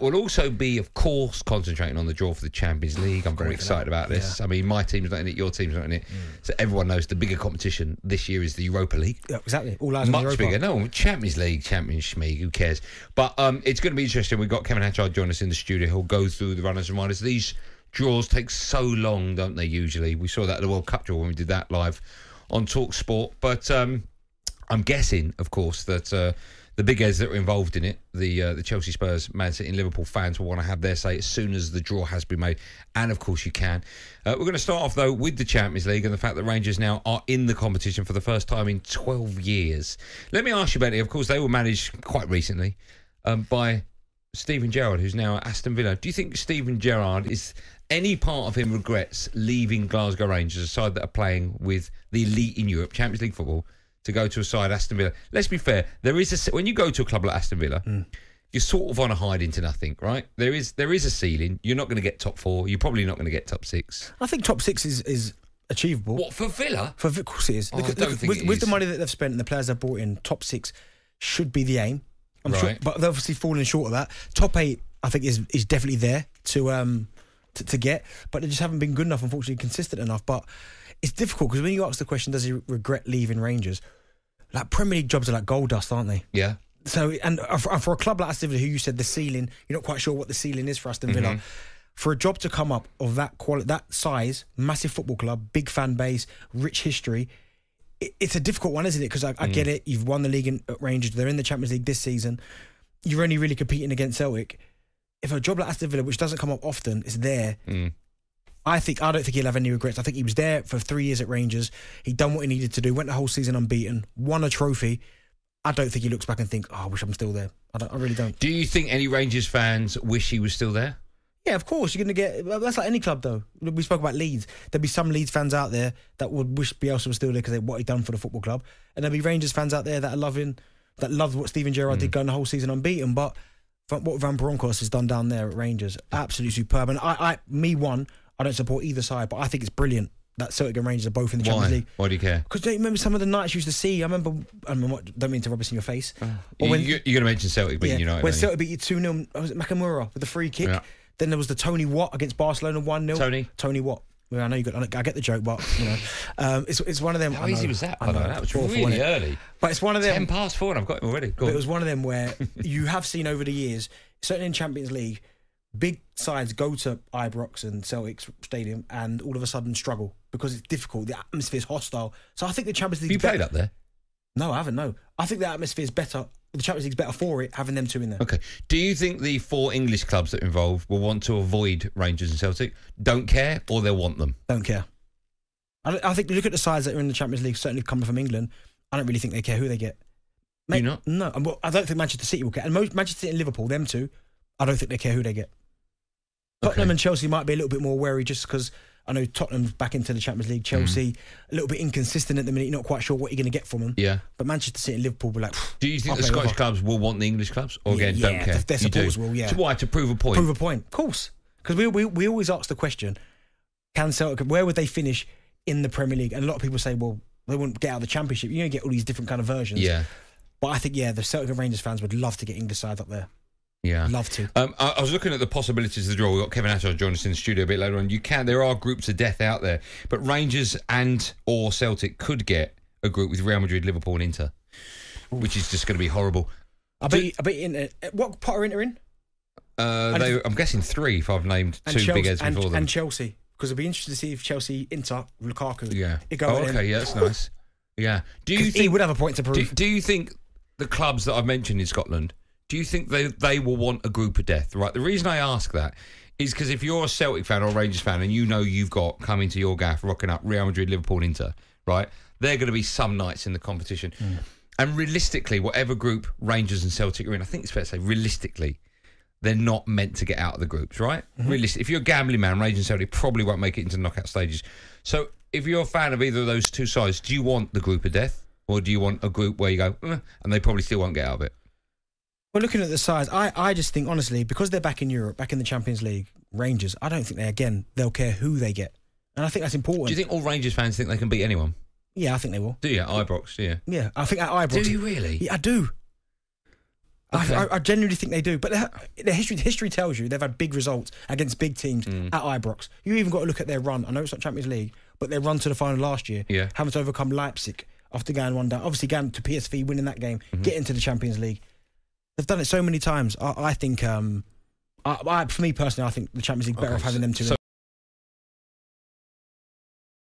We'll also be, of course, concentrating on the draw for the Champions League. I'm very excited about this. Yeah. I mean, my team's not in it, your team's not in it. So everyone knows the bigger competition this year is the Europa League. Yeah, exactly. All eyes on Much Europa. bigger. No, Champions League, Champions Schmeeg, who cares? But it's going to be interesting. We've got Kevin Hatchard join us in the studio. He'll go through the runners and riders. These draws take so long, don't they, usually? We saw that at the World Cup draw when we did that live on talkSPORT. But I'm guessing, of course, that the big heads that were involved in it, the Chelsea, Spurs, Man City and Liverpool fans will want to have their say as soon as the draw has been made. And, of course, you can. We're going to start off, though, with the Champions League and the fact that Rangers now are in the competition for the first time in 12 years. Let me ask you, Benny, of course, they were managed quite recently by Steven Gerrard, who's now at Aston Villa. Do you think Steven Gerrard is... any part of him regrets leaving Glasgow Rangers, a side that are playing with the elite in Europe, Champions League football, to go to a side, Aston Villa? Let's be fair. When you go to a club like Aston Villa, you're sort of on a hide into nothing, right? There is a ceiling. You're not going to get top 4. You're probably not going to get top 6. I think top 6 is achievable. What, for Villa? Of course it is. Oh, With the money that they've spent and the players they've brought in, top 6 should be the aim. I'm sure, but they're obviously falling short of that. Top 8, I think, is definitely there to get, but they just haven't been good enough, unfortunately, consistent enough. But it's difficult because when you ask the question, does he regret leaving Rangers? Like, Premier League jobs are like gold dust, aren't they? Yeah. So, and for a club like Aston Villa, who you said the ceiling, you're not quite sure what the ceiling is for Aston Villa. For a job to come up of that quality, that size, massive football club, big fan base, rich history, it's a difficult one, isn't it? Because I get it. You've won the league at Rangers. They're in the Champions League this season. You're only really competing against Celtic. If a job like Aston Villa, which doesn't come up often, is there, I don't think he'll have any regrets. I think he was there for 3 years at Rangers. He done what he needed to do, went the whole season unbeaten, won a trophy. I don't think he looks back and thinks, I wish I'm still there. I really don't. Do you think any Rangers fans wish he was still there? Yeah, of course. You're going to get... That's like any club, though. We spoke about Leeds. There'd be some Leeds fans out there that would wish Bielsa was still there because of what he'd done for the football club. And there'll be Rangers fans out there that love what Steven Gerrard did going the whole season unbeaten. But what Van Bronckhorst has done down there at Rangers, absolutely superb. And I don't support either side, but I think it's brilliant that Celtic and Rangers are both in the Champions League. Why do you care? Because don't you remember some of the nights you used to see? I remember, don't mean to rub this in your face. You're going to mention Celtic beating United. When Celtic beat you 2-0, was it Nakamura with the free kick? Yeah. Then there was the Tony Watt against Barcelona 1-0. Tony Watt. Well, I know I get the joke, but it's one of them. How easy was that? That was really early. But it's one of them. 10 past 4, and I've got him already. It was one of them where you have seen over the years, certainly in Champions League, big sides go to Ibrox and Celtic's Stadium and all of a sudden struggle because it's difficult. The atmosphere is hostile. So I think the Champions League. You played up there? No, I haven't. No, I think the atmosphere is better. The Champions League's better for it, having them two in there. Okay. Do you think the 4 English clubs that are involved will want to avoid Rangers and Celtic? Don't care, or they'll want them? Don't care. I think, look at the sides that are in the Champions League, certainly coming from England. I don't really think they care who they get. Do you not? No. I don't think Manchester City will care. And Manchester City and Liverpool, them two, I don't think they care who they get. Tottenham and Chelsea might be a little bit more wary just because I know Tottenham's back into the Champions League. Chelsea, a little bit inconsistent at the minute. You're not quite sure what you're going to get from them. Yeah. But Manchester City and Liverpool will be like... Do you think the Scottish clubs will want the English clubs? Or again, don't care? Their supporters will, yeah. So why? To prove a point? Prove a point. Of course. Because we always ask the question, can Celtic... Where would they finish in the Premier League? And a lot of people say, well, they wouldn't get out of the Championship. You get all these different kind of versions. Yeah. But I think, the Celtic and Rangers fans would love to get English side up there. Yeah, love to. I was looking at the possibilities of the draw. We've got Kevin Hatchard joining us in the studio a bit later on. There are groups of death out there, but Rangers or Celtic could get a group with Real Madrid, Liverpool, and Inter, which is just going to be horrible. I bet Inter. What pot are Inter in? I'm guessing 3 if I've named 2 big heads before them. And Chelsea, because it'd be interesting to see if Chelsea, Inter, Lukaku. Yeah. Yeah, that's nice. Yeah. Do you think he would have a point to prove? Do you think the clubs that I've mentioned in Scotland? Do you think they will want a group of death? Right. The reason I ask that is because if you're a Celtic fan or a Rangers fan and you know you've got coming to your gaff rocking up Real Madrid, Liverpool, and Inter, right? They're going to be some nights in the competition. And realistically, whatever group Rangers and Celtic are in, I think it's fair to say, realistically, they're not meant to get out of the groups, right? Realistically, if you're a gambling man, Rangers and Celtic probably won't make it into the knockout stages. So if you're a fan of either of those two sides, do you want the group of death? Or do you want a group where you go, and they probably still won't get out of it? Well, looking at the size, I just think, honestly, because they're back in Europe, back in the Champions League, Rangers, I don't think they'll care who they get. And I think that's important. Do you think all Rangers fans think they can beat anyone? Yeah, I think they will. Do you? At Ibrox, do you? Yeah, I think at Ibrox. Do you really? Yeah, I do. Okay. I genuinely think they do. But the history tells you they've had big results against big teams at Ibrox. You even got to look at their run. I know it's not Champions League, but their run to the final last year, having to overcome Leipzig after going 1 down. Obviously going to PSV, winning that game, getting to the Champions League. They've done it so many times. I think, for me personally, I think the Champions League better off having them two.